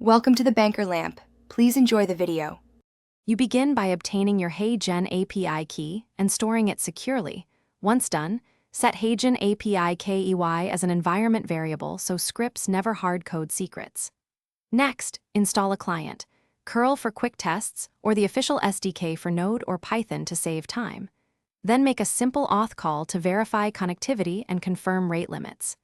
Welcome to the Banker Lamp. Please enjoy the video. You begin by obtaining your Heygen API key and storing it securely. Once done, set Heygen API KEY as an environment variable so scripts never hardcode secrets. Next, install a client, curl for quick tests, or the official SDK for Node or Python to save time. Then make a simple auth call to verify connectivity and confirm rate limits.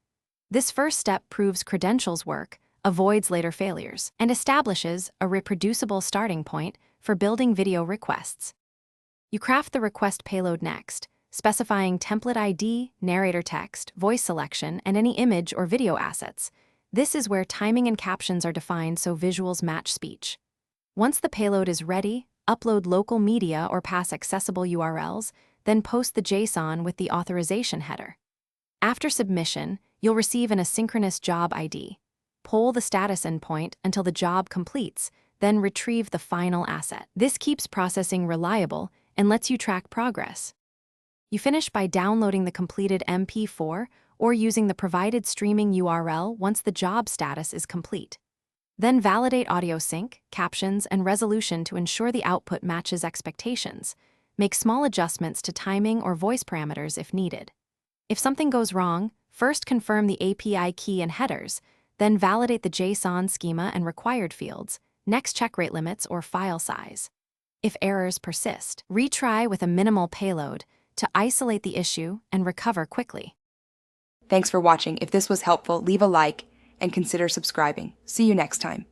This first step proves credentials work, avoids later failures, and establishes a reproducible starting point for building video requests. You craft the request payload next, specifying template ID, narrator text, voice selection, and any image or video assets. This is where timing and captions are defined so visuals match speech. Once the payload is ready, upload local media or pass accessible URLs, then post the JSON with the authorization header. After submission, you'll receive an asynchronous job ID. Poll the status endpoint until the job completes, then retrieve the final asset. This keeps processing reliable and lets you track progress. You finish by downloading the completed MP4 or using the provided streaming URL once the job status is complete. Then validate audio sync, captions, and resolution to ensure the output matches expectations. Make small adjustments to timing or voice parameters if needed. If something goes wrong, first confirm the API key and headers, then validate the JSON schema and required fields, next check rate limits or file size. If errors persist, retry with a minimal payload to isolate the issue and recover quickly. Thanks for watching. If this was helpful, leave a like and consider subscribing. See you next time.